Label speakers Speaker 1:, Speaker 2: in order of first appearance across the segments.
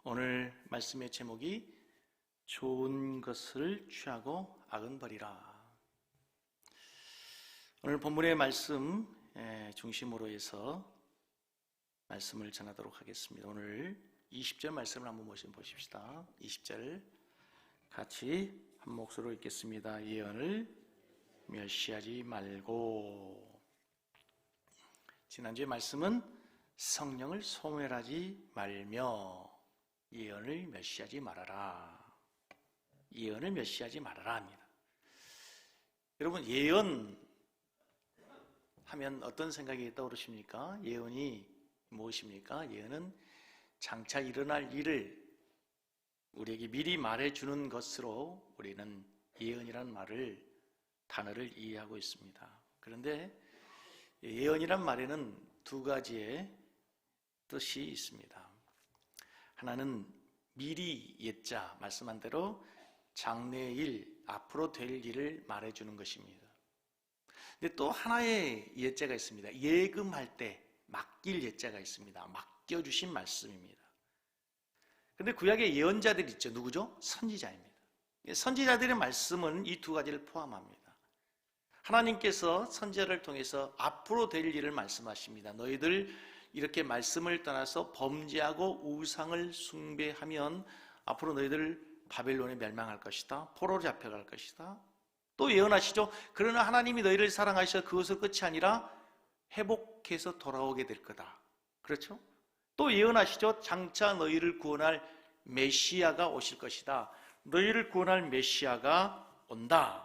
Speaker 1: 오늘 말씀의 제목이 좋은 것을 취하고 악은 버리라. 오늘 본문의 말씀 중심으로 해서 말씀을 전하도록 하겠습니다. 오늘 20절 말씀을 한번 보십시다. 20절 같이 한 목소리로 읽겠습니다. 예언을 멸시하지 말고. 지난주의 말씀은 성령을 소멸하지 말며 예언을 멸시하지 말아라. 예언을 멸시하지 말아라 합니다. 여러분, 예언 하면 어떤 생각이 떠오르십니까? 예언이 무엇입니까? 예언은 장차 일어날 일을 우리에게 미리 말해주는 것으로 우리는 예언이라는 단어를 이해하고 있습니다. 그런데 예언이란 말에는 두 가지의 뜻이 있습니다. 하나는 미리 예자, 말씀한 대로 장래의 일, 앞으로 될 일을 말해주는 것입니다. 근데 또 하나의 예자가 있습니다. 예금할 때 맡길 예자가 있습니다. 맡겨주신 말씀입니다. 근데 구약에 예언자들이 있죠. 누구죠? 선지자입니다. 선지자들의 말씀은 이 두 가지를 포함합니다. 하나님께서 선지자를 통해서 앞으로 될 일을 말씀하십니다. 너희들 이렇게 말씀을 떠나서 범죄하고 우상을 숭배하면 앞으로 너희들 바벨론에 멸망할 것이다. 포로로 잡혀갈 것이다. 또 예언하시죠. 그러나 하나님이 너희를 사랑하셔 그것을 끝이 아니라 회복해서 돌아오게 될 거다. 그렇죠? 또 예언하시죠. 장차 너희를 구원할 메시아가 오실 것이다. 너희를 구원할 메시아가 온다.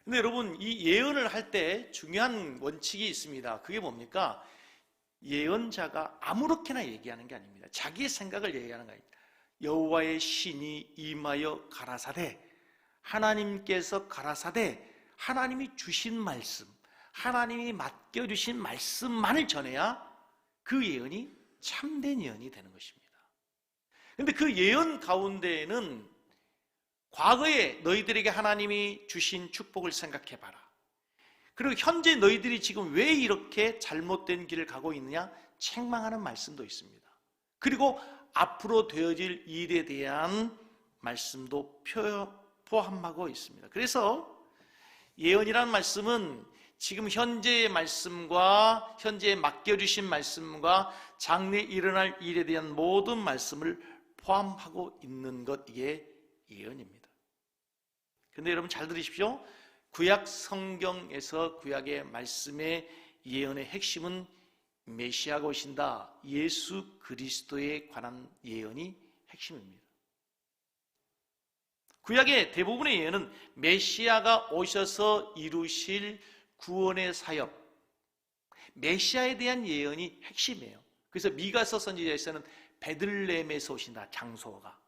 Speaker 1: 근데 여러분, 이 예언을 할 때 중요한 원칙이 있습니다. 그게 뭡니까? 예언자가 아무렇게나 얘기하는 게 아닙니다. 자기의 생각을 얘기하는 거 아닙니다. 여호와의 신이 임하여 가라사대, 하나님께서 가라사대, 하나님이 주신 말씀, 하나님이 맡겨주신 말씀만을 전해야 그 예언이 참된 예언이 되는 것입니다. 그런데 그 예언 가운데에는 과거에 너희들에게 하나님이 주신 축복을 생각해봐라. 그리고 현재 너희들이 지금 왜 이렇게 잘못된 길을 가고 있느냐? 책망하는 말씀도 있습니다. 그리고 앞으로 되어질 일에 대한 말씀도 포함하고 있습니다. 그래서 예언이라는 말씀은 지금 현재의 말씀과 현재에 맡겨주신 말씀과 장래에 일어날 일에 대한 모든 말씀을 포함하고 있는 것, 이게 예언입니다. 그런데 여러분 잘 들으십시오. 구약 성경에서 구약의 말씀의 예언의 핵심은 메시아가 오신다, 예수 그리스도에 관한 예언이 핵심입니다. 구약의 대부분의 예언은 메시아가 오셔서 이루실 구원의 사역, 메시아에 대한 예언이 핵심이에요. 그래서 미가서 선지자에서는 베들레헴에서 오신다, 장소가.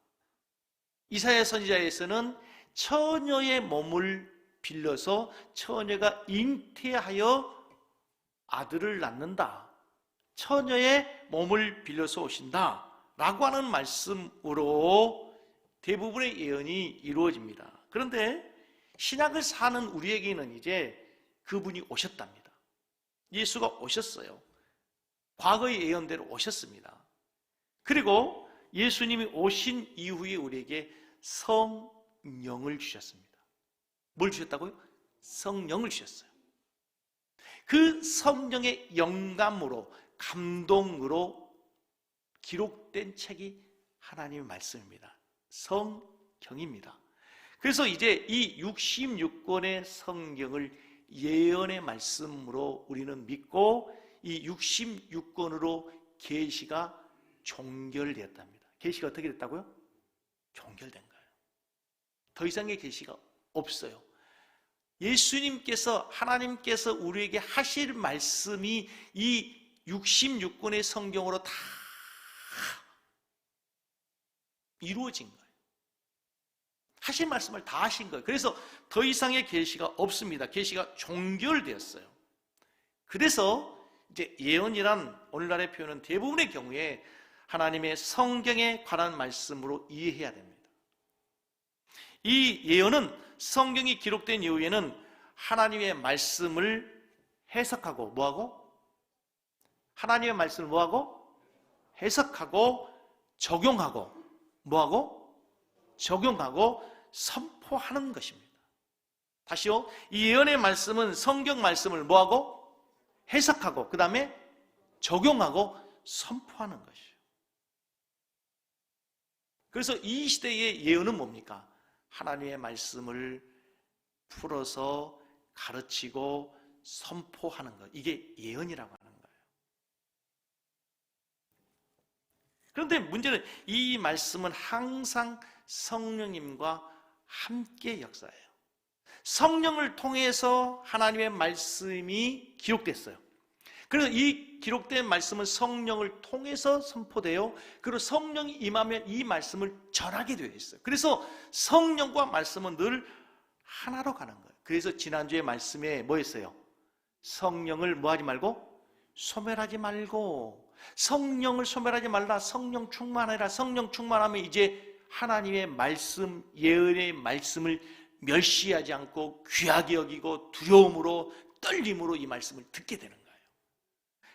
Speaker 1: 이사야 선지자에서는 처녀의 몸을 빌려서 처녀가 잉태하여 아들을 낳는다, 처녀의 몸을 빌려서 오신다 라고 하는 말씀으로 대부분의 예언이 이루어집니다. 그런데 신약을 사는 우리에게는 이제 그분이 오셨답니다. 예수가 오셨어요. 과거의 예언대로 오셨습니다. 그리고 예수님이 오신 이후에 우리에게 성령을 주셨습니다. 뭘 주셨다고요? 성령을 주셨어요. 그 성령의 영감으로, 감동으로 기록된 책이 하나님의 말씀입니다. 성경입니다. 그래서 이제 이 66권의 성경을 예언의 말씀으로 우리는 믿고 이 66권으로 계시가 종결되었답니다. 계시가 어떻게 됐다고요? 종결된 거예요. 더 이상의 계시가 없어요. 예수님께서, 하나님께서 우리에게 하실 말씀이 이 66권의 성경으로 다 이루어진 거예요. 하신 말씀을 다 하신 거예요. 그래서 더 이상의 계시가 없습니다. 계시가 종결되었어요. 그래서 이제 예언이란 오늘날의 표현은 대부분의 경우에 하나님의 성경에 관한 말씀으로 이해해야 됩니다. 이 예언은 성경이 기록된 이후에는 하나님의 말씀을 해석하고 뭐하고? 하나님의 말씀을 뭐하고? 해석하고 적용하고 뭐하고? 적용하고 선포하는 것입니다. 다시요. 이 예언의 말씀은 성경 말씀을 뭐하고? 해석하고 그 다음에 적용하고 선포하는 것이에요. 그래서 이 시대의 예언은 뭡니까? 하나님의 말씀을 풀어서 가르치고 선포하는 것. 이게 예언이라고 하는 거예요. 그런데 문제는 이 말씀은 항상 성령님과 함께 역사해요. 성령을 통해서 하나님의 말씀이 기록됐어요. 그래서 이 기록된 말씀은 성령을 통해서 선포되어 그리고 성령이 임하면 이 말씀을 전하게 되어 있어요. 그래서 성령과 말씀은 늘 하나로 가는 거예요. 그래서 지난주에 말씀에 뭐였어요? 성령을 뭐하지 말고? 소멸하지 말고. 성령을 소멸하지 말라. 성령 충만해라. 성령 충만하면 이제 하나님의 말씀, 예언의 말씀을 멸시하지 않고 귀하게 여기고 두려움으로 떨림으로 이 말씀을 듣게 되는 거예요.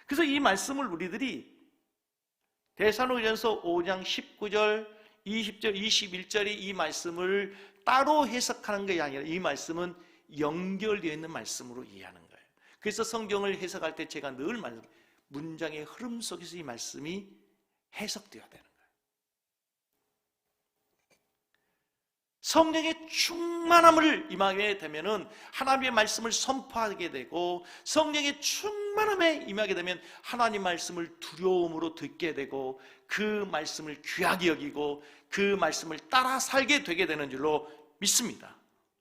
Speaker 1: 그래서 이 말씀을 우리들이 데살로니가전서 5장 19절, 20절, 21절의 이 말씀을 따로 해석하는 것이 아니라 이 말씀은 연결되어 있는 말씀으로 이해하는 거예요. 그래서 성경을 해석할 때 제가 늘 말해요. 문장의 흐름 속에서 이 말씀이 해석되어야 되는 거예요. 성령의 충만함을 임하게 되면은 하나님의 말씀을 선포하게 되고 성령의 충만함에 임하게 되면 하나님 말씀을 두려움으로 듣게 되고 그 말씀을 귀하게 여기고 그 말씀을 따라 살게 되게 되는 줄로 믿습니다.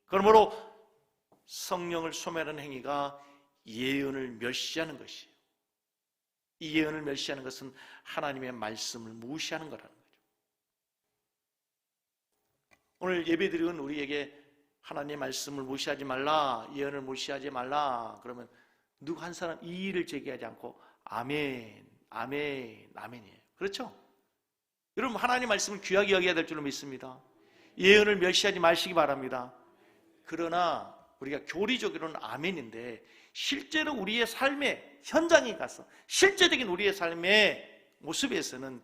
Speaker 1: 그러므로 성령을 소멸하는 행위가 예언을 멸시하는 것이에요. 이 예언을 멸시하는 것은 하나님의 말씀을 무시하는 거라는 거죠. 오늘 예배드리는 우리에게 하나님의 말씀을 무시하지 말라, 예언을 무시하지 말라 그러면 누구 한 사람 이의를 제기하지 않고 아멘, 아멘, 아멘이에요. 그렇죠? 여러분 하나님의 말씀을 귀하게 여겨야 될 줄로 믿습니다. 예언을 멸시하지 마시기 바랍니다. 그러나 우리가 교리적으로는 아멘인데 실제로 우리의 삶의 현장에 가서 실제적인 우리의 삶의 모습에서는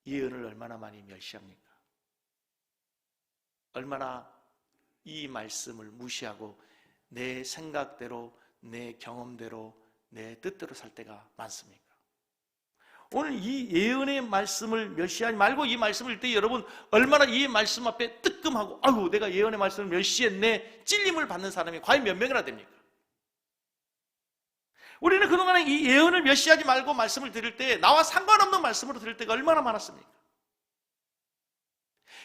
Speaker 1: 예언을 얼마나 많이 멸시합니까? 얼마나 이 말씀을 무시하고 내 생각대로, 내 경험대로, 내 뜻대로 살 때가 많습니까? 오늘 이 예언의 말씀을 멸시하지 말고 이 말씀을 읽을 때 여러분 얼마나 이 말씀 앞에 뜨끔하고 아이고 내가 예언의 말씀을 멸시했네 찔림을 받는 사람이 과연 몇 명이나 됩니까? 우리는 그동안에 이 예언을 멸시하지 말고 말씀을 들을 때 나와 상관없는 말씀으로 들을 때가 얼마나 많았습니까?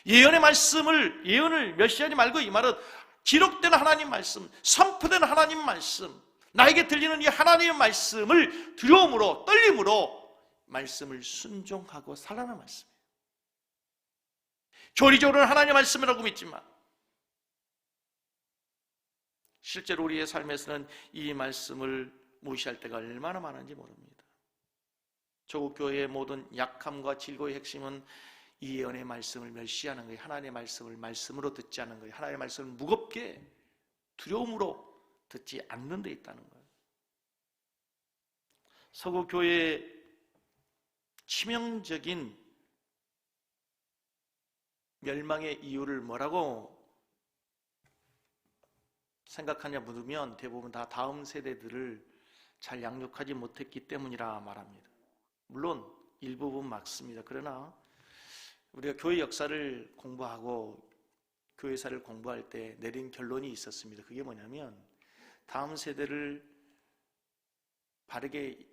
Speaker 1: 예언을 멸시하지 말고 이 말은 기록된 하나님 말씀, 선포된 하나님 말씀, 나에게 들리는 이 하나님의 말씀을 두려움으로 떨림으로 말씀을 순종하고 살라는 말씀이에요. 교리적으로는 하나님의 말씀이라고 믿지만 실제로 우리의 삶에서는 이 말씀을 무시할 때가 얼마나 많은지 모릅니다. 조국 교회의 모든 약함과 질고의 핵심은 이 예언의 말씀을 멸시하는 거예요. 하나님의 말씀을 말씀으로 듣지 않는 거예요. 하나님의 말씀을 무겁게 두려움으로 듣지 않는 데 있다는 거예요. 서구 교회의 치명적인 멸망의 이유를 뭐라고 생각하냐 물으면 대부분 다 다음 세대들을 잘 양육하지 못했기 때문이라 말합니다. 물론 일부분 맞습니다. 그러나 우리가 교회 역사를 공부하고 교회사를 공부할 때 내린 결론이 있었습니다. 그게 뭐냐면 다음 세대를 바르게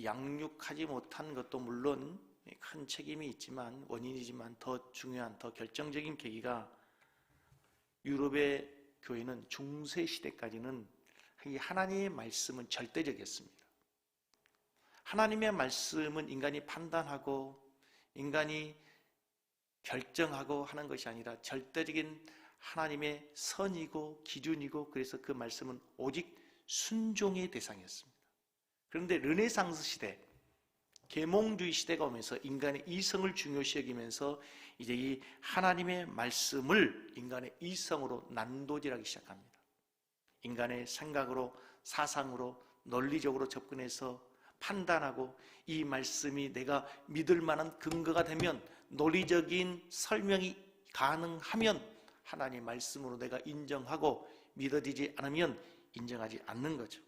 Speaker 1: 양육하지 못한 것도 물론 큰 책임이 있지만 원인이지만 더 중요한 더 결정적인 계기가 유럽의 교회는 중세 시대까지는 이 하나님의 말씀은 절대적이었습니다. 하나님의 말씀은 인간이 판단하고 인간이 결정하고 하는 것이 아니라 절대적인 하나님의 선이고 기준이고 그래서 그 말씀은 오직 순종의 대상이었습니다. 그런데 르네상스 시대, 계몽주의 시대가 오면서 인간의 이성을 중요시 여기면서 이제 이 하나님의 말씀을 인간의 이성으로 난도질하기 시작합니다. 인간의 생각으로 사상으로 논리적으로 접근해서 판단하고 이 말씀이 내가 믿을 만한 근거가 되면, 논리적인 설명이 가능하면 하나님의 말씀으로 내가 인정하고, 믿어지지 않으면 인정하지 않는 거죠.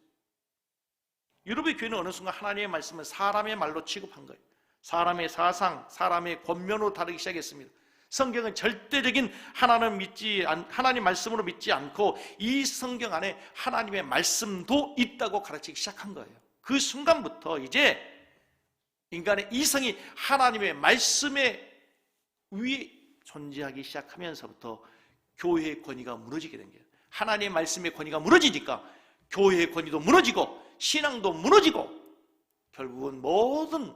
Speaker 1: 유럽의 교회는 어느 순간 하나님의 말씀을 사람의 말로 취급한 거예요. 사람의 사상, 사람의 권면으로 다루기 시작했습니다. 성경은 절대적인 하나님 말씀으로 믿지 않고 이 성경 안에 하나님의 말씀도 있다고 가르치기 시작한 거예요. 그 순간부터 이제 인간의 이성이 하나님의 말씀에 위에 존재하기 시작하면서부터 교회의 권위가 무너지게 된 거예요. 하나님의 말씀의 권위가 무너지니까 교회의 권위도 무너지고 신앙도 무너지고 결국은 모든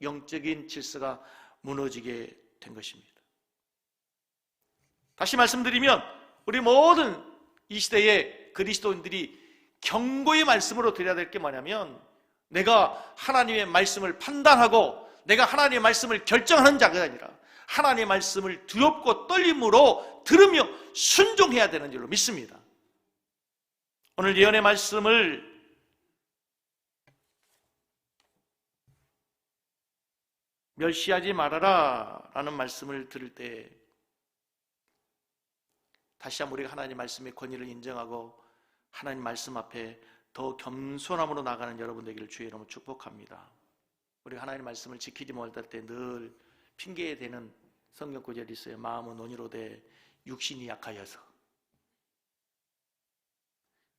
Speaker 1: 영적인 질서가 무너지게 된 것입니다. 다시 말씀드리면 우리 모든 이 시대의 그리스도인들이 경고의 말씀으로 드려야 될 게 뭐냐면, 내가 하나님의 말씀을 판단하고 내가 하나님의 말씀을 결정하는 자가 아니라 하나님의 말씀을 두렵고 떨림으로 들으며 순종해야 되는 줄로 믿습니다. 오늘 예언의 말씀을 멸시하지 말아라 라는 말씀을 들을 때 다시 한번 우리가 하나님의 말씀의 권위를 인정하고 하나님 말씀 앞에 더 겸손함으로 나가는 여러분 되기를 주의 이름으로 축복합니다. 우리가 하나님의 말씀을 지키지 못할 때 늘 핑계에 대는 성경 구절이 있어요. 마음은 논의로되 육신이 약하여서.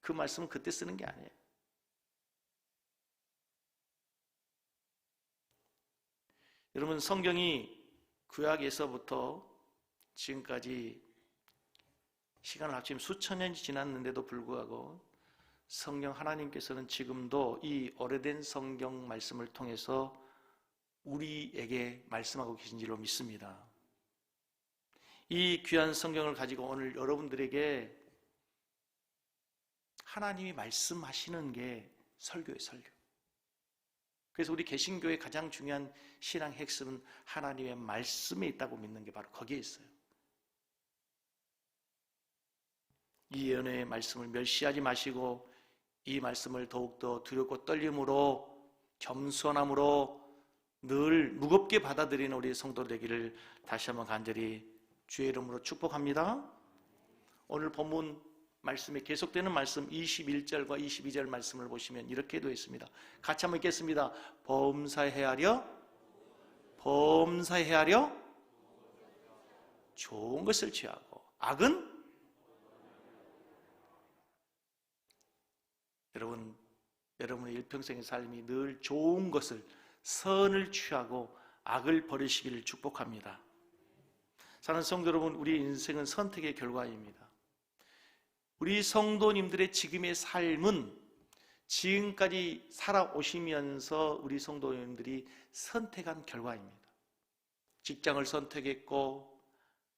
Speaker 1: 그 말씀은 그때 쓰는 게 아니에요. 여러분, 성경이 구약에서부터 지금까지 시간을 합치면 수천 년이 지났는데도 불구하고 성령 하나님께서는 지금도 이 오래된 성경 말씀을 통해서 우리에게 말씀하고 계신 줄로 믿습니다. 이 귀한 성경을 가지고 오늘 여러분들에게 하나님이 말씀하시는 게 설교예요, 설교. 그래서 우리 개신교의 가장 중요한 신앙 핵심은 하나님의 말씀에 있다고 믿는 게 바로 거기에 있어요. 이 예언의 말씀을 멸시하지 마시고 이 말씀을 더욱더 두렵고 떨림으로 겸손함으로 늘 무겁게 받아들이는 우리 성도 되기를 다시 한번 간절히 주의 이름으로 축복합니다. 오늘 본문 말씀에 계속되는 말씀 21절과 22절 말씀을 보시면 이렇게 되어 있습니다. 같이 한번 읽겠습니다. 범사해하려 좋은 것을 취하고 악은 여러분의 일평생의 삶이 늘 좋은 것을, 선을 취하고 악을 버리시기를 축복합니다. 사랑하는 성도 여러분, 우리 인생은 선택의 결과입니다. 우리 성도님들의 지금의 삶은 지금까지 살아오시면서 우리 성도님들이 선택한 결과입니다. 직장을 선택했고,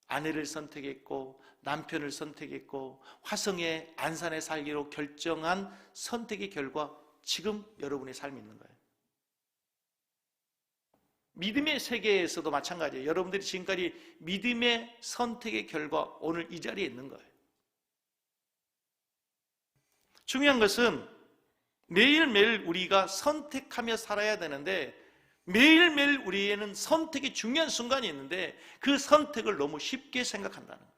Speaker 1: 아내를 선택했고, 남편을 선택했고, 화성의 안산에 살기로 결정한 선택의 결과 지금 여러분의 삶이 있는 거예요. 믿음의 세계에서도 마찬가지예요. 여러분들이 지금까지 믿음의 선택의 결과 오늘 이 자리에 있는 거예요. 중요한 것은 매일매일 우리가 선택하며 살아야 되는데, 매일매일 우리에는 선택이 중요한 순간이 있는데 그 선택을 너무 쉽게 생각한다는 거예요.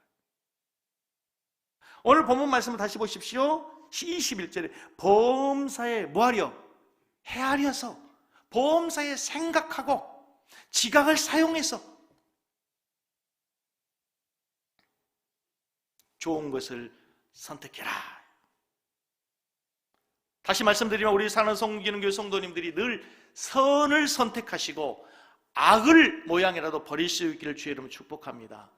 Speaker 1: 오늘 본문 말씀을 다시 보십시오. 21절에 범사에 뭐하려? 헤아려서, 범사에 생각하고 지각을 사용해서 좋은 것을 선택해라. 다시 말씀드리면 우리 사는 성기능교회 성도님들이 늘 선을 선택하시고 악을 모양이라도 버릴 수 있기를 주의 이름으로 축복합니다.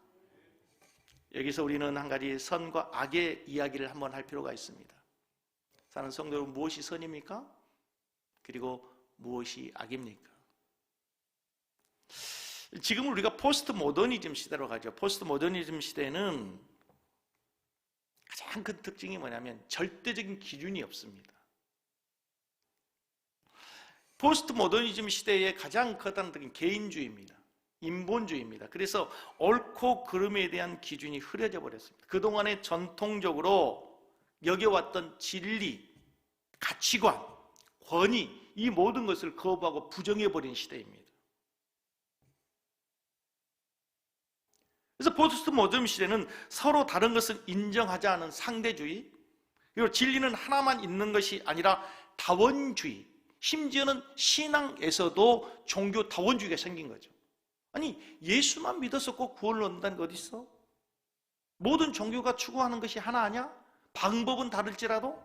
Speaker 1: 여기서 우리는 한 가지 선과 악의 이야기를 한번 할 필요가 있습니다. 사는 성도 여러분, 무엇이 선입니까? 그리고 무엇이 악입니까? 지금 우리가 포스트 모더니즘 시대로 가죠. 포스트 모더니즘 시대는 가장 큰 특징이 뭐냐면 절대적인 기준이 없습니다. 포스트 모더니즘 시대의 가장 커다란 특징은 개인주의입니다. 인본주의입니다. 그래서 옳고 그름에 대한 기준이 흐려져 버렸습니다. 그동안에 전통적으로 여겨왔던 진리, 가치관, 권위, 이 모든 것을 거부하고 부정해버린 시대입니다. 그래서 포스트 모던 시대는 서로 다른 것을 인정하지 않은 상대주의, 그리고 진리는 하나만 있는 것이 아니라 다원주의, 심지어는 신앙에서도 종교 다원주의가 생긴 거죠. 아니, 예수만 믿어서 꼭 구원을 얻는다는 게 어디 있어? 모든 종교가 추구하는 것이 하나 아니야? 방법은 다를지라도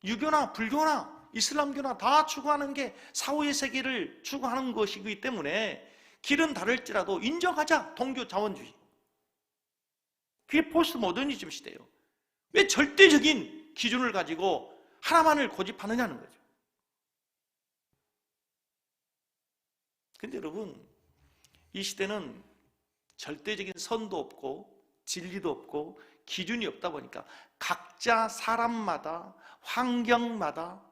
Speaker 1: 유교나 불교나 이슬람교나 다 추구하는 게 사후의 세계를 추구하는 것이기 때문에 길은 다를지라도 인정하자, 동교 자원주의. 그게 포스트 모더니즘 시대예요. 왜 절대적인 기준을 가지고 하나만을 고집하느냐는 거죠. 근데 여러분, 이 시대는 절대적인 선도 없고 진리도 없고 기준이 없다 보니까 각자 사람마다, 환경마다,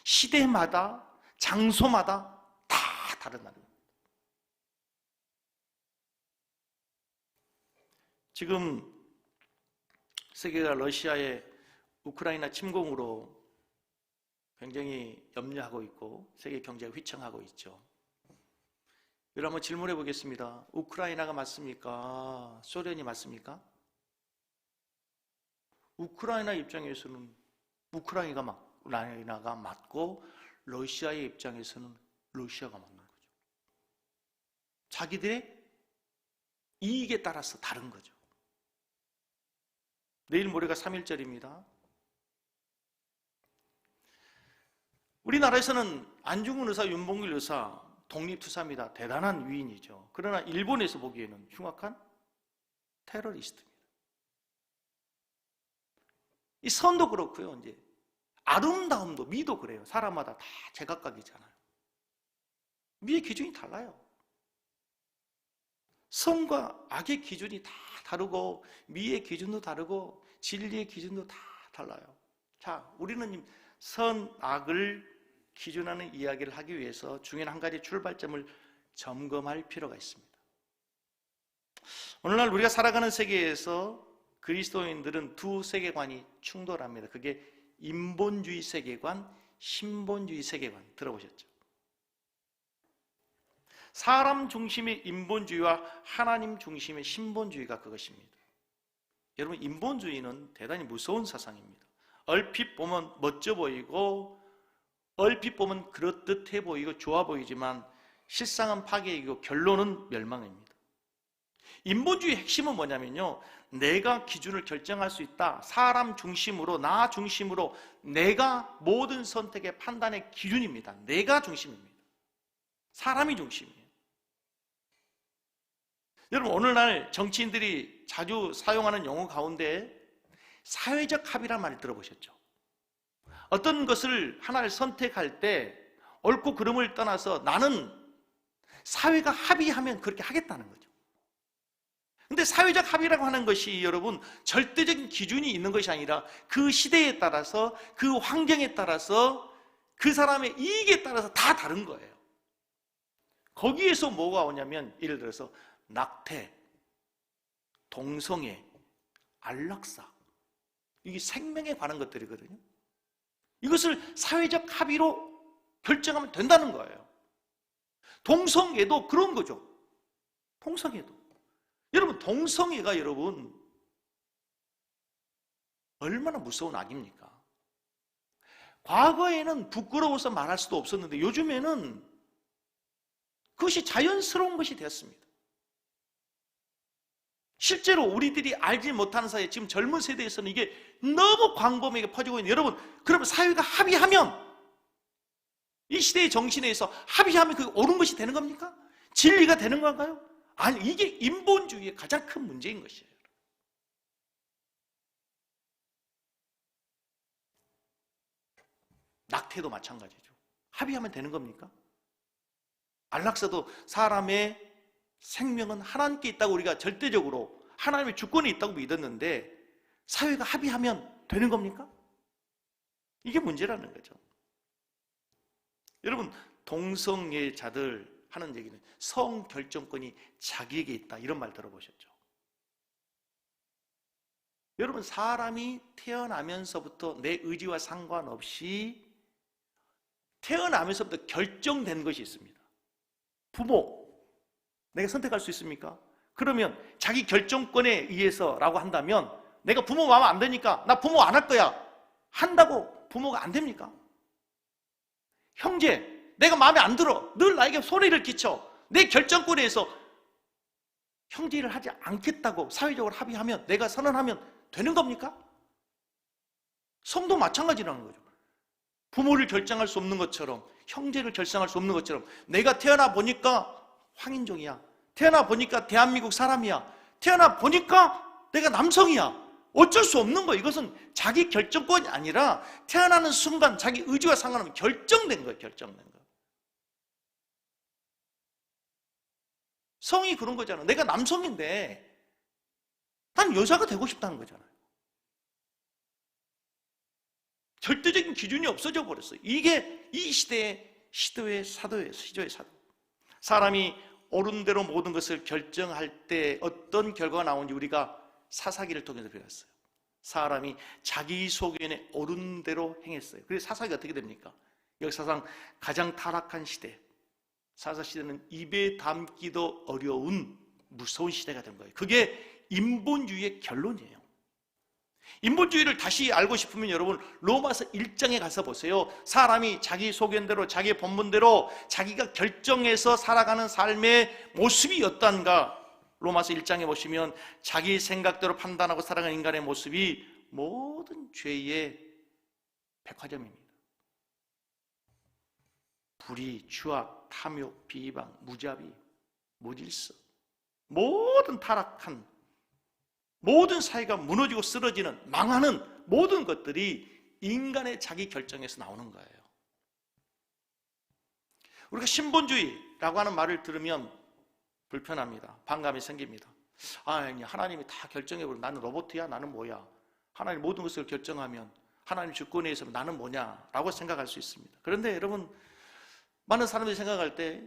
Speaker 1: 시대마다, 장소마다 다 다르다는 거예요. 지금 세계가 러시아의 우크라이나 침공으로 굉장히 염려하고 있고 세계 경제가 휘청하고 있죠. 여러분 한번 질문해 보겠습니다. 우크라이나가 맞습니까? 소련이 맞습니까? 우크라이나 입장에서는 우크라이나가 맞고 러시아의 입장에서는 러시아가 맞는 거죠. 자기들의 이익에 따라서 다른 거죠. 내일 모레가 3.1절입니다. 우리나라에서는 안중근 의사, 윤봉길 의사 독립투사입니다. 대단한 위인이죠. 그러나 일본에서 보기에는 흉악한 테러리스트입니다. 이 선도 그렇고요. 이제 아름다움도, 미도 그래요. 사람마다 다 제각각이잖아요. 미의 기준이 달라요. 선과 악의 기준이 다 다르고 미의 기준도 다르고 진리의 기준도 다 달라요. 자, 우리는 선, 악을 기준하는 이야기를 하기 위해서 중요한 한 가지 출발점을 점검할 필요가 있습니다. 오늘날 우리가 살아가는 세계에서 그리스도인들은 두 세계관이 충돌합니다. 그게 인본주의 세계관, 신본주의 세계관 들어보셨죠? 사람 중심의 인본주의와 하나님 중심의 신본주의가 그것입니다. 여러분, 인본주의는 대단히 무서운 사상입니다. 얼핏 보면 멋져 보이고 얼핏 보면 그럴듯해 보이고 좋아 보이지만 실상은 파괴이고 결론은 멸망입니다. 인본주의 핵심은 뭐냐면요, 내가 기준을 결정할 수 있다. 사람 중심으로, 나 중심으로 내가 모든 선택의 판단의 기준입니다. 내가 중심입니다. 사람이 중심이에요. 여러분, 오늘날 정치인들이 자주 사용하는 용어 가운데 사회적 합의란 말을 들어보셨죠? 어떤 것을 하나를 선택할 때 옳고 그름을 떠나서 나는 사회가 합의하면 그렇게 하겠다는 거죠. 근데 사회적 합의라고 하는 것이 여러분 절대적인 기준이 있는 것이 아니라 그 시대에 따라서 그 환경에 따라서 그 사람의 이익에 따라서 다 다른 거예요. 거기에서 뭐가 오냐면 예를 들어서 낙태, 동성애, 안락사, 이게 생명에 관한 것들이거든요. 이것을 사회적 합의로 결정하면 된다는 거예요. 동성애도 그런 거죠. 동성애도. 여러분, 동성애가 여러분 얼마나 무서운 악입니까? 과거에는 부끄러워서 말할 수도 없었는데 요즘에는 그것이 자연스러운 것이 되었습니다. 실제로 우리들이 알지 못하는 사이에 지금 젊은 세대에서는 이게 너무 광범위하게 퍼지고 있는, 여러분, 그러면 사회가 합의하면 이 시대의 정신에 의해서 합의하면 그게 옳은 것이 되는 겁니까? 진리가 되는 건가요? 아니, 이게 인본주의의 가장 큰 문제인 것이에요. 낙태도 마찬가지죠. 합의하면 되는 겁니까? 안락사도 사람의 생명은 하나님께 있다고 우리가 절대적으로 하나님의 주권이 있다고 믿었는데 사회가 합의하면 되는 겁니까? 이게 문제라는 거죠. 여러분, 동성애자들 하는 얘기는 성결정권이 자기에게 있다, 이런 말 들어보셨죠? 여러분, 사람이 태어나면서부터 내 의지와 상관없이 태어나면서부터 결정된 것이 있습니다. 부모, 내가 선택할 수 있습니까? 그러면 자기 결정권에 의해서라고 한다면 내가 부모 마음에 안 드니까 나 부모 안 할 거야 한다고 부모가 안 됩니까? 형제, 내가 마음에 안 들어 늘 나에게 소리를 끼쳐 내 결정권에 의해서 형제 일을 하지 않겠다고 사회적으로 합의하면 내가 선언하면 되는 겁니까? 성도 마찬가지라는 거죠. 부모를 결정할 수 없는 것처럼 형제를 결정할 수 없는 것처럼 내가 태어나 보니까 황인종이야, 태어나 보니까 대한민국 사람이야, 태어나 보니까 내가 남성이야, 어쩔 수 없는 거예요. 이것은 자기 결정권이 아니라 태어나는 순간 자기 의지와 상관없이 결정된 거예요. 결정된 거. 성이 그런 거잖아. 내가 남성인데 난 여자가 되고 싶다는 거잖아요. 절대적인 기준이 없어져 버렸어요. 이게 이 시대의 사도예요. 시조의 사도. 사람이 옳은 대로 모든 것을 결정할 때 어떤 결과가 나오는지 우리가 사사기를 통해서 배웠어요. 사람이 자기 소견에 옳은 대로 행했어요. 그래서 사사기가 어떻게 됩니까? 역사상 가장 타락한 시대, 사사시대는 입에 담기도 어려운 무서운 시대가 된 거예요. 그게 인본주의의 결론이에요. 인본주의를 다시 알고 싶으면 여러분 로마서 1장에 가서 보세요. 사람이 자기 소견대로 자기 본분대로 자기가 결정해서 살아가는 삶의 모습이 어떤가, 로마서 1장에 보시면 자기 생각대로 판단하고 살아가는 인간의 모습이 모든 죄의 백화점입니다. 불의, 추악, 탐욕, 비방, 무자비, 무질서, 모든 타락한 모든 사회가 무너지고 쓰러지는 망하는 모든 것들이 인간의 자기 결정에서 나오는 거예요. 우리가 신본주의라고 하는 말을 들으면 불편합니다. 반감이 생깁니다. 아니, 하나님이 다 결정해버리면 나는 로봇이야? 나는 뭐야? 하나님 모든 것을 결정하면 하나님 주권에 의해서 나는 뭐냐? 라고 생각할 수 있습니다. 그런데 여러분, 많은 사람들이 생각할 때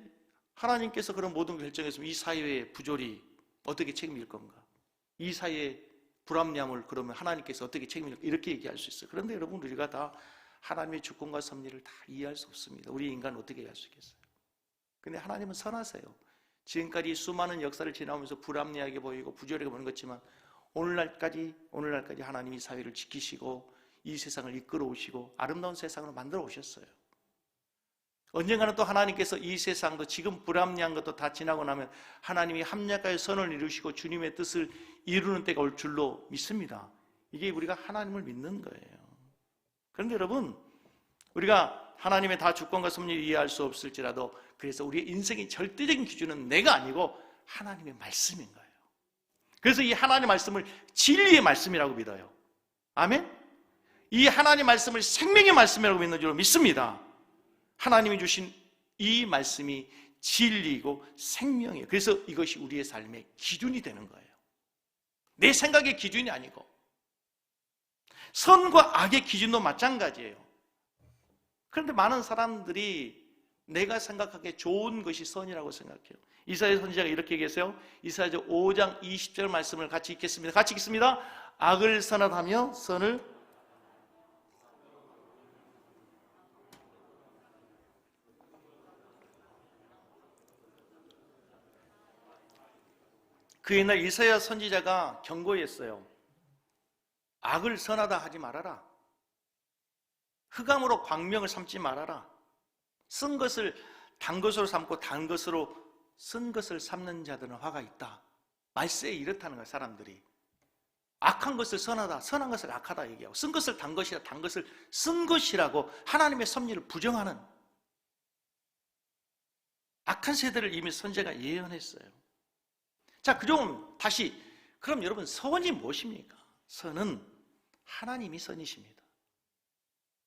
Speaker 1: 하나님께서 그런 모든 결정했으면 이 사회의 부조리 어떻게 책임질 건가? 이 사회의 불합리함을 그러면 하나님께서 어떻게 책임질까? 이렇게 얘기할 수 있어요. 그런데 여러분, 우리가 다 하나님의 주권과 섭리를 다 이해할 수 없습니다. 우리 인간은 어떻게 이해할 수 있겠어요? 근데 하나님은 선하세요. 지금까지 수많은 역사를 지나오면서 불합리하게 보이고 부조리하게 보이는 것지만 오늘날까지 하나님이 이 사회를 지키시고 이 세상을 이끌어 오시고 아름다운 세상으로 만들어 오셨어요. 언젠가는 또 하나님께서 이 세상도 지금 불합리한 것도 다 지나고 나면 하나님이 합력하여 선을 이루시고 주님의 뜻을 이루는 때가 올 줄로 믿습니다. 이게 우리가 하나님을 믿는 거예요. 그런데 여러분, 우리가 하나님의 다 주권과 섭리를 이해할 수 없을지라도 그래서 우리의 인생의 절대적인 기준은 내가 아니고 하나님의 말씀인 거예요. 그래서 이 하나님의 말씀을 진리의 말씀이라고 믿어요. 아멘? 이 하나님의 말씀을 생명의 말씀이라고 믿는 줄로 믿습니다. 하나님이 주신 이 말씀이 진리이고 생명이에요. 그래서 이것이 우리의 삶의 기준이 되는 거예요. 내 생각의 기준이 아니고 선과 악의 기준도 마찬가지예요. 그런데 많은 사람들이 내가 생각하기에 좋은 것이 선이라고 생각해요. 이사야 선지자가 이렇게 얘기했어요. 이사야 5장 20절 말씀을 같이 읽겠습니다. 같이 읽습니다. 악을 선하다며 선을 그 옛날 이사야 선지자가 경고했어요. 악을 선하다 하지 말아라. 흑암으로 광명을 삼지 말아라. 쓴 것을 단 것으로 삼고 단 것으로 쓴 것을 삼는 자들은 화가 있다. 말세에 이렇다는 거예요. 사람들이 악한 것을 선하다, 선한 것을 악하다 얘기하고 쓴 것을 단 것이다, 단 것을 쓴 것이라고 하나님의 섭리를 부정하는 악한 세대를 이미 선지자가 예언했어요. 자, 그럼 다시, 그럼 여러분 선이 무엇입니까? 선은 하나님이 선이십니다.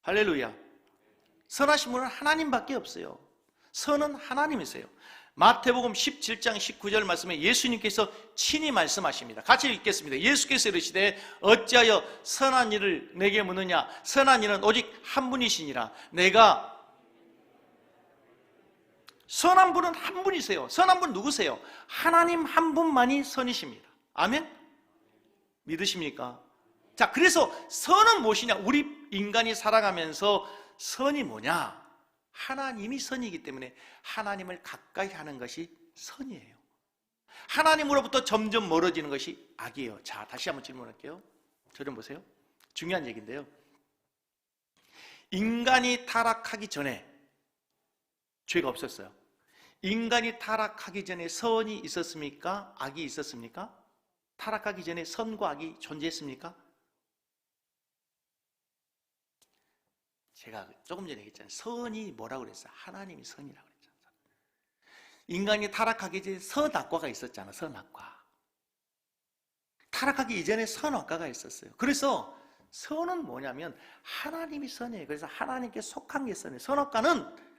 Speaker 1: 할렐루야. 선하신 분은 하나님밖에 없어요. 선은 하나님이세요. 마태복음 17장 19절 말씀에 예수님께서 친히 말씀하십니다. 같이 읽겠습니다. 예수께서 이르시되 어찌하여 선한 일을 내게 묻느냐? 선한 일은 오직 한 분이시니라. 내가 선한 분은 한 분이세요. 선한 분은 누구세요? 하나님 한 분만이 선이십니다. 아멘? 믿으십니까? 자, 그래서 선은 무엇이냐? 우리 인간이 살아가면서 선이 뭐냐? 하나님이 선이기 때문에 하나님을 가까이 하는 것이 선이에요. 하나님으로부터 점점 멀어지는 것이 악이에요. 자, 다시 한번 질문할게요. 저 좀 보세요. 중요한 얘기인데요. 인간이 타락하기 전에 죄가 없었어요. 인간이 타락하기 전에 선이 있었습니까? 악이 있었습니까? 타락하기 전에 선과 악이 존재했습니까? 제가 조금 전에 얘기했잖아요. 선이 뭐라고 그랬어요? 하나님이 선이라고 그랬잖아요. 인간이 타락하기 전에 선악과가 있었잖아요. 선악과. 타락하기 이전에 선악과가 있었어요. 그래서 선은 뭐냐면 하나님이 선이에요. 그래서 하나님께 속한 게 선이에요. 선악과는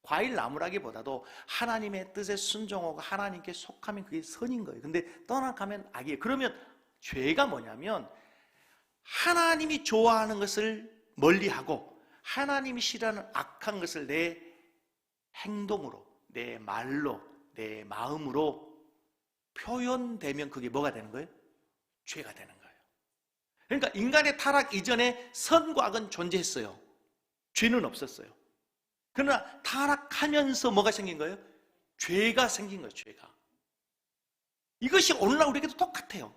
Speaker 1: 과일 나무라기보다도 하나님의 뜻에 순종하고 하나님께 속하면 그게 선인 거예요. 근데 떠나가면 악이에요. 그러면 죄가 뭐냐면 하나님이 좋아하는 것을 멀리하고 하나님이 싫어하는 악한 것을 내 행동으로, 내 말로, 내 마음으로 표현되면 그게 뭐가 되는 거예요? 죄가 되는 거예요. 그러니까 인간의 타락 이전에 선과 악은 존재했어요. 죄는 없었어요. 그러나 타락하면서 뭐가 생긴 거예요? 죄가 생긴 거예요. 죄가. 이것이 오늘날 우리에게도 똑같아요.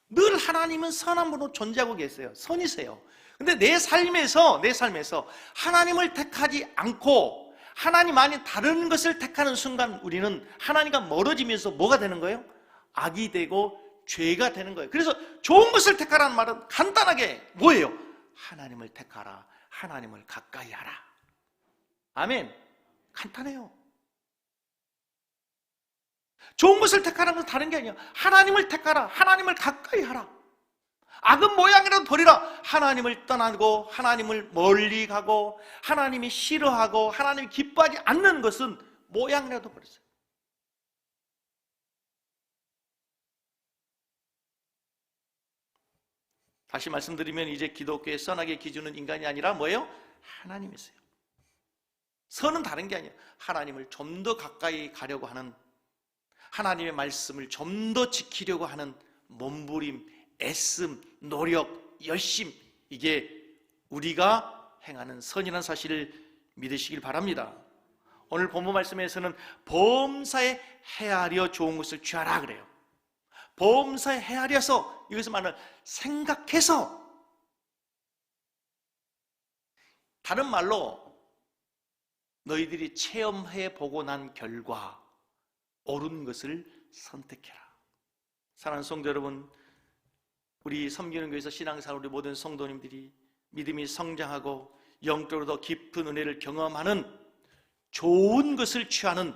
Speaker 1: 늘 하나님은 선한 분으로 존재하고 계세요. 선이세요. 근데 내 삶에서 하나님을 택하지 않고 하나님 아닌 다른 것을 택하는 순간 우리는 하나님과 멀어지면서 뭐가 되는 거예요? 악이 되고 죄가 되는 거예요. 그래서 좋은 것을 택하라는 말은 간단하게 뭐예요? 하나님을 택하라. 하나님을 가까이 하라. 아멘. 간단해요. 좋은 것을 택하라는 건 다른 게 아니에요. 하나님을 택하라. 하나님을 가까이 하라. 악은 모양이라도 버리라. 하나님을 떠나고 하나님을 멀리 가고 하나님이 싫어하고 하나님이 기뻐하지 않는 것은 모양이라도 버리세요. 다시 말씀드리면 이제 기독교의 선악의 기준은 인간이 아니라 뭐예요? 하나님이세요. 선은 다른 게 아니에요. 하나님을 좀 더 가까이 가려고 하는, 하나님의 말씀을 좀 더 지키려고 하는 몸부림, 애씀, 노력, 열심, 이게 우리가 행하는 선이라는 사실을 믿으시길 바랍니다. 오늘 본문 말씀에서는 범사에 헤아려 좋은 것을 취하라 그래요. 범사에 헤아려서, 이것을 말하는 생각해서, 다른 말로 너희들이 체험해 보고 난 결과 옳은 것을 선택해라. 사랑하는 성도 여러분, 우리 섬기는 교회에서 신앙생활 우리 모든 성도님들이 믿음이 성장하고 영적으로 더 깊은 은혜를 경험하는 좋은 것을 취하는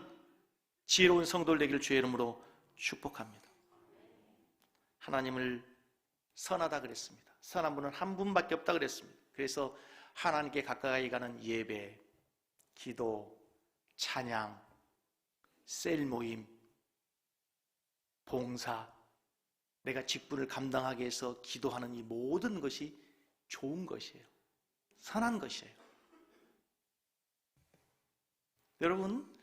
Speaker 1: 지혜로운 성도들 되기를 주의 이름으로 축복합니다. 하나님을 선하다 그랬습니다. 선한 분은 한 분밖에 없다 그랬습니다. 그래서 하나님께 가까이 가는 예배, 기도, 찬양, 셀 모임, 봉사, 내가 직분을 감당하기 위해서 기도하는 이 모든 것이 좋은 것이에요. 선한 것이에요. 여러분,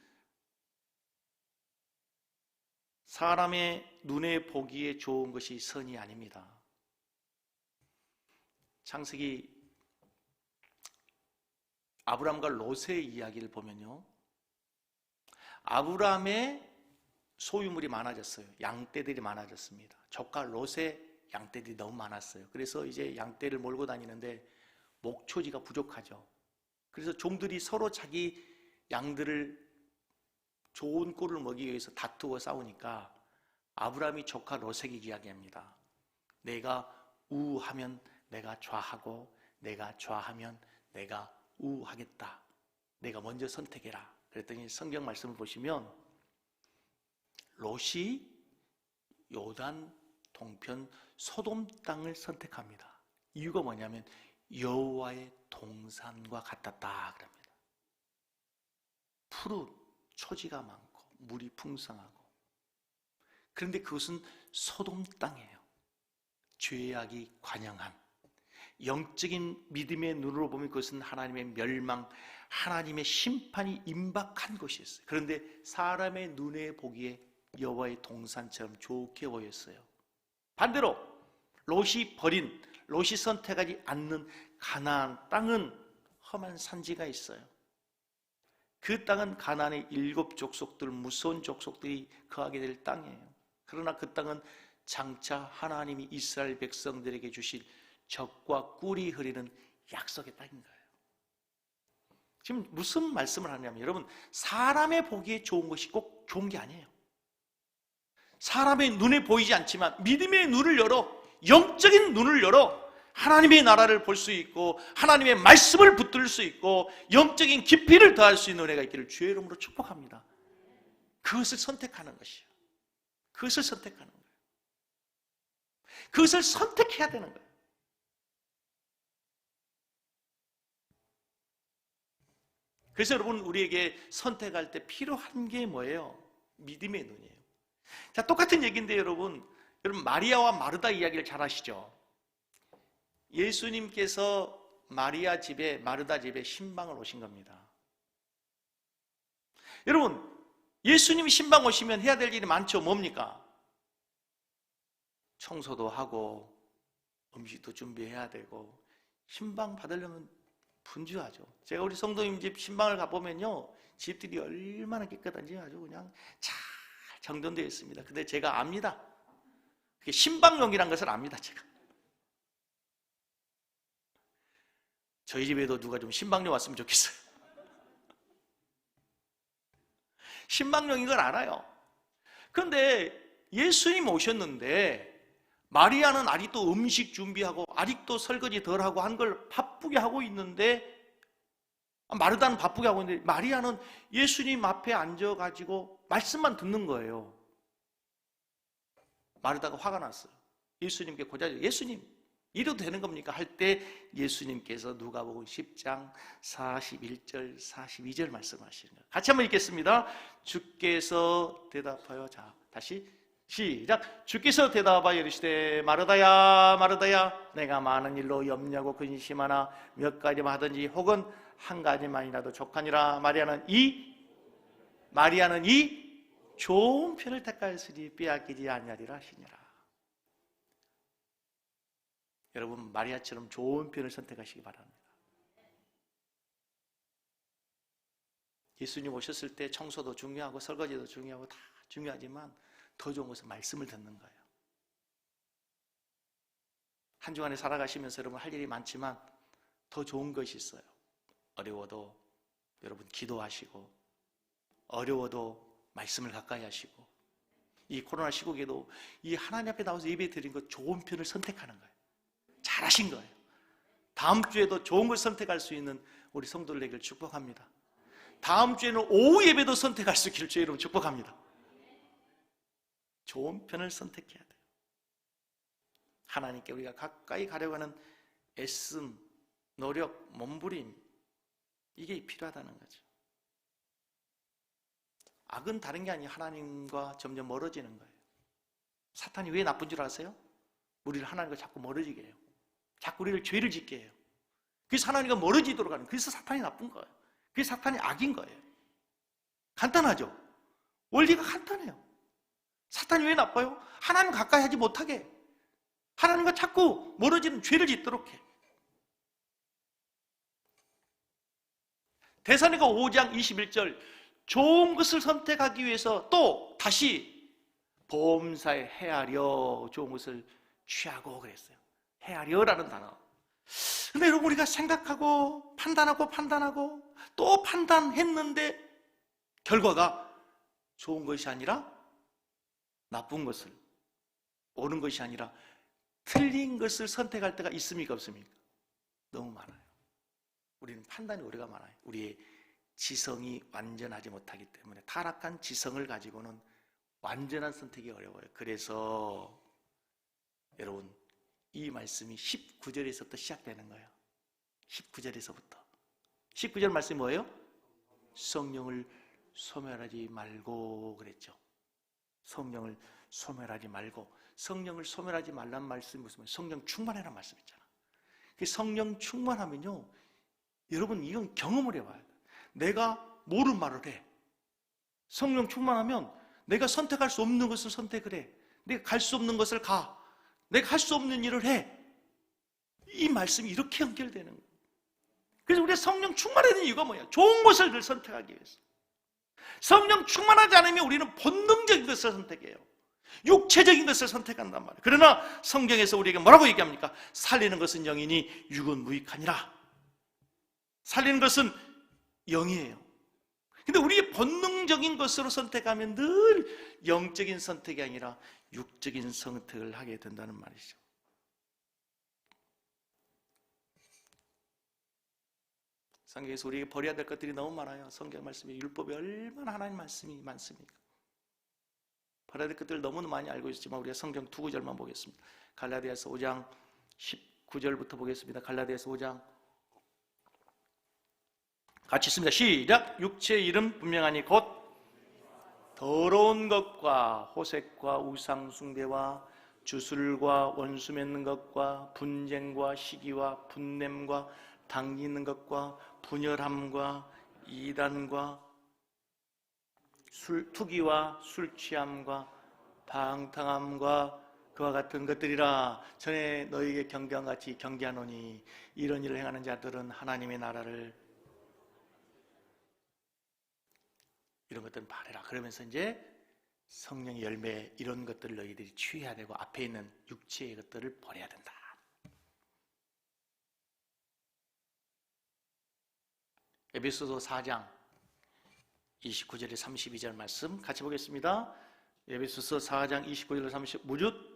Speaker 1: 사람의 눈에 보기에 좋은 것이 선이 아닙니다. 창세기 아브람과 롯의 이야기를 보면요, 아브람의 소유물이 많아졌어요. 양떼들이 많아졌습니다. 조카 롯의 양떼들이 너무 많았어요. 그래서 이제 양떼를 몰고 다니는데 목초지가 부족하죠. 그래서 종들이 서로 자기 양들을 좋은 꼴을 먹이기 위해서 다투고 싸우니까 아브람이 조카 롯에게 이야기합니다. 내가 우하면 내가 좌하고 내가 좌하면 내가 우하겠다. 내가 먼저 선택해라. 그랬더니 성경 말씀을 보시면 롯이 요단 동편 소돔 땅을 선택합니다. 이유가 뭐냐면 여호와의 동산과 같았다 그럽니다. 푸른 초지가 많고 물이 풍성하고, 그런데 그것은 소돔 땅이에요. 죄악이 관영한, 영적인 믿음의 눈으로 보면 그것은 하나님의 멸망, 하나님의 심판이 임박한 곳이었어요. 그런데 사람의 눈에 보기에 여호와의 동산처럼 좋게 보였어요. 반대로 롯이 선택하지 않는 가나안 땅은 험한 산지가 있어요. 그 땅은 가나안의 7 족속들, 무서운 족속들이 거하게 될 땅이에요. 그러나 그 땅은 장차 하나님이 이스라엘 백성들에게 주실 젖과 꿀이 흐르는 약속의 땅인 거예요. 지금 무슨 말씀을 하냐면, 여러분, 사람의 보기에 좋은 것이 꼭 좋은 게 아니에요. 사람의 눈에 보이지 않지만 믿음의 눈을 열어, 영적인 눈을 열어 하나님의 나라를 볼 수 있고 하나님의 말씀을 붙들 수 있고 영적인 깊이를 더할 수 있는 은혜가 있기를 주의 이름으로 축복합니다. 그것을 선택하는 것이에요. 그것을 선택하는 거예요. 그것을 선택해야 되는 거예요. 그래서 여러분, 우리에게 선택할 때 필요한 게 뭐예요? 믿음의 눈이에요. 자, 똑같은 얘기인데 여러분 마리아와 마르다 이야기를 잘 아시죠? 예수님께서 마리아 집에, 마르다 집에 신방을 오신 겁니다. 여러분, 예수님이 신방 오시면 해야 될 일이 많죠. 뭡니까? 청소도 하고 음식도 준비해야 되고 신방 받으려면 분주하죠. 제가 우리 성도님 집 신방을 가보면요, 집들이 얼마나 깨끗한지 아주 그냥 잘 정돈되어 있습니다. 근데 제가 압니다. 그게 신방용이란 것을 압니다. 제가 저희 집에도 누가 좀 신방용 왔으면 좋겠어요. 신방용인 걸 알아요. 그런데 예수님 오셨는데 마리아는 아직도 음식 준비하고 아직도 설거지 덜하고 한 걸 바쁘게 하고 있는데, 마르다는 바쁘게 하고 있는데 마리아는 예수님 앞에 앉아가지고 말씀만 듣는 거예요. 마르다가 화가 났어요. 예수님께 고자죠. 예수님, 이래도 되는 겁니까? 할 때 예수님께서 누가복음 10장 41절 42절 말씀하시는 거예요. 같이 한번 읽겠습니다. 주께서 대답하여, 자 다시 시작. 주께서 대답하여 이르시되 마르다야 마르다야, 내가 많은 일로 염려하고 근심하나 몇 가지만 하든지 혹은 한 가지만이라도 족하니라. 마리아는 이 좋은 편을 택하였으니 빼앗기지 아니하리라 하시니라. 여러분, 마리아처럼 좋은 편을 선택하시기 바랍니다. 예수님 오셨을 때 청소도 중요하고 설거지도 중요하고 다 중요하지만 더 좋은 것은 말씀을 듣는 거예요. 한 주간에 살아가시면서 여러분 할 일이 많지만 더 좋은 것이 있어요. 어려워도 여러분 기도하시고, 어려워도 말씀을 가까이 하시고, 이 코로나 시국에도 이 하나님 앞에 나와서 예배 드린 것 좋은 편을 선택하는 거예요. 잘하신 거예요. 다음 주에도 좋은 걸 선택할 수 있는 우리 성도들 되기를 축복합니다. 다음 주에는 오후 예배도 선택할 수 있기를 주의 이름으로 축복합니다. 좋은 편을 선택해야 돼요. 하나님께 우리가 가까이 가려고 하는 애씀, 노력, 몸부림, 이게 필요하다는 거죠. 악은 다른 게 아니에요. 하나님과 점점 멀어지는 거예요. 사탄이 왜 나쁜 줄 아세요? 우리를 하나님과 자꾸 멀어지게 해요. 자꾸 우리를 죄를 짓게 해요. 그래서 하나님과 멀어지도록 하는, 그래서 사탄이 나쁜 거예요. 그래서 사탄이 악인 거예요. 간단하죠? 원리가 간단해요. 사탄이 왜 나빠요? 하나님 가까이 하지 못하게 해. 하나님과 자꾸 멀어지는 죄를 짓도록 해. 데살로니가 5장 21절, 좋은 것을 선택하기 위해서 또 다시 범사에 헤아려 좋은 것을 취하고 그랬어요. 헤아려라는 단어. 근데 여러분, 우리가 생각하고 판단하고 또 판단했는데 결과가 좋은 것이 아니라 나쁜 것을, 옳은 것이 아니라 틀린 것을 선택할 때가 있습니까, 없습니까? 너무 많아요. 우리는 판단이 오류가 많아요. 우리의 지성이 완전하지 못하기 때문에 타락한 지성을 가지고는 완전한 선택이 어려워요. 그래서 여러분, 이 말씀이 19절에서부터 시작되는 거예요. 19절에서부터. 19절 말씀이 뭐예요? 성령을 소멸하지 말고 그랬죠. 성령을 소멸하지 말고. 성령을 소멸하지 말란 말씀이 무슨 말이에요? 성령 충만해라는 말씀 있잖아. 그 성령 충만하면요, 여러분 이건 경험을 해봐야 돼. 내가 모르는 말을 해. 성령 충만하면 내가 선택할 수 없는 것을 선택을 해. 내가 갈 수 없는 것을 가. 내가 할 수 없는 일을 해. 이 말씀이 이렇게 연결되는 거예요. 그래서 우리가 성령 충만해야 되는 이유가 뭐야? 좋은 것을 늘 선택하기 위해서. 성령 충만하지 않으면 우리는 본능적인 것을 선택해요. 육체적인 것을 선택한단 말이에요. 그러나 성경에서 우리에게 뭐라고 얘기합니까? 살리는 것은 영이니 육은 무익하니라. 살리는 것은 영이에요. 근데 우리의 본능적인 것으로 선택하면 늘 영적인 선택이 아니라 육적인 선택을 하게 된다는 말이죠. 성경에서 우리에게 버려야 될 것들이 너무 많아요. 성경 말씀이, 율법이 얼마나 하나님 말씀이 많습니까? 버려야 될 것들을 너무나 많이 알고 있지만 우리가 성경 두 구절만 보겠습니다. 갈라디아서 5장 19절부터 보겠습니다. 갈라디아서 5장 같이 있습니다. 시작! 육체의 일은 분명하니 곧 더러운 것과 호색과 우상 숭배와 주술과 원수 맺는 것과 분쟁과 시기와 분냄과 당기는 것과 분열함과 이단과 투기와 술취함과 방탕함과 그와 같은 것들이라. 전에 너희에게 경계한 같이 경계하노니 이런 일을 행하는 자들은 하나님의 나라를, 이런 것들은 바래라. 그러면서 이제 성령의 열매, 이런 것들을 너희들이 취해야 되고 앞에 있는 육체의 것들을 버려야 된다. 에베소서 4장 29절에 32절 말씀 같이 보겠습니다. 에베소서 4장 29절에 30, 무릇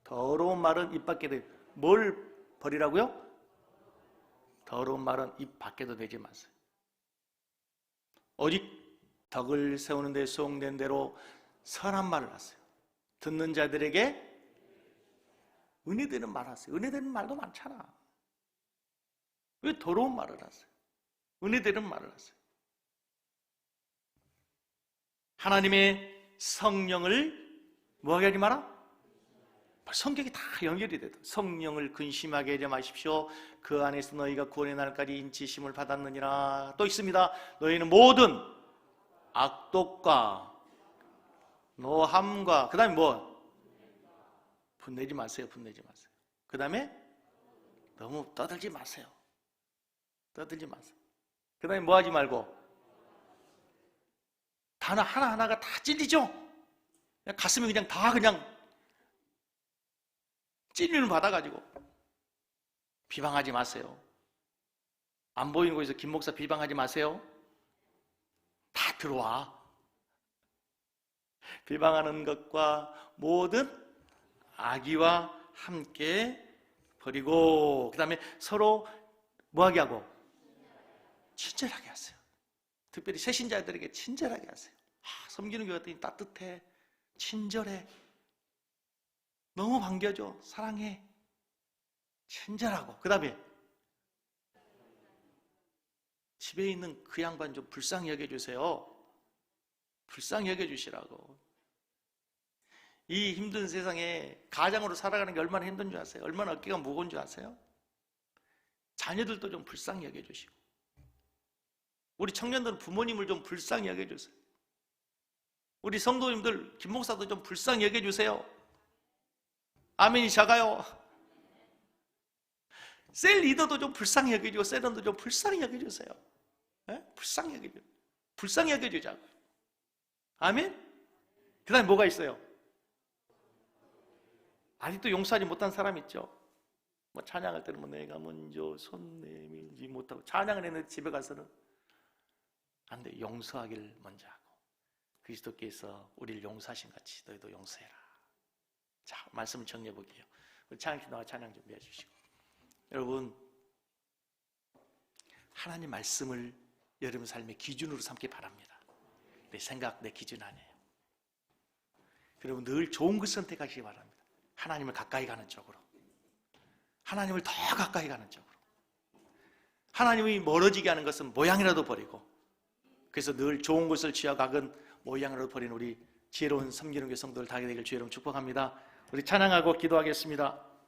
Speaker 1: 더러운 말은 입 밖에 뭘 버리라고요? 더러운 말은 입 밖에도 내지 마세요. 오직 덕을 세우는 데 수용된 대로 선한 말을 하세요. 듣는 자들에게 은혜되는 말 하세요. 은혜되는 말도 많잖아. 왜 더러운 말을 하세요? 은혜되는 말을 하세요. 하나님의 성령을 뭐하게 하지 마라? 성경이 다 연결이 돼요. 성령을 근심하게 하지 마십시오. 그 안에서 너희가 구원의 날까지 인치심을 받았느니라. 또 있습니다. 너희는 모든 악독과 노함과, 그 다음에 뭐? 분내지 마세요. 분내지 마세요. 그 다음에 너무 떠들지 마세요. 떠들지 마세요. 그 다음에 뭐 하지 말고, 단어 하나하나가 다 찔리죠? 그냥 가슴이 그냥 다 찔림을 받아가지고 비방하지 마세요. 안 보이는 곳에서 김 목사 비방하지 마세요. 다 들어와. 비방하는 것과 모든 악의와 함께 버리고, 그 다음에 서로 뭐하게 하고? 친절하게 하세요. 특별히 새신자들에게 친절하게 하세요. 섬기는 교회 같더니 따뜻해, 친절해, 너무 반겨줘, 사랑해, 친절하고. 그 다음에 집에 있는 그 양반 좀 불쌍히 여겨주세요. 불쌍히 여겨주시라고. 이 힘든 세상에 가장으로 살아가는 게 얼마나 힘든 줄 아세요? 얼마나 어깨가 무거운 줄 아세요? 자녀들도 좀 불쌍히 여겨주시고, 우리 청년들은 부모님을 좀 불쌍히 여겨주세요. 우리 성도님들, 김 목사도 좀 불쌍히 여겨주세요. 아멘이 작아요. 셀 리더도 좀 불쌍히 여겨주고, 셀원도 좀 불쌍히 여겨주세요. 네? 불쌍히 여겨주세요. 불쌍히 여겨주자고요. 아멘? 그 다음에 뭐가 있어요? 아직도 용서하지 못한 사람 있죠? 뭐 찬양할 때는 뭐 내가 먼저 손 내밀지 못하고 찬양을 했는데 집에 가서는 안 돼. 용서하기를 먼저 하고, 그리스도께서 우리를 용서하신 같이 너희도 용서해라. 자, 말씀을 정리해 볼게요. 우리 찬양팀 나와 찬양 준비해 주시고. 여러분, 하나님 말씀을 여러분 삶의 기준으로 삼기 바랍니다. 내 생각, 내 기준 아니에요. 여러분 늘 좋은 것 선택하시기 바랍니다. 하나님을 가까이 가는 쪽으로, 하나님을 더 가까이 가는 쪽으로. 하나님이 멀어지게 하는 것은 모양이라도 버리고, 그래서 늘 좋은 것을 취하각은 모양으로 버린 우리 지혜로운 섬기는 교회 성도들 다 되길 주의 이름으로 축복합니다. 우리 찬양하고 기도하겠습니다.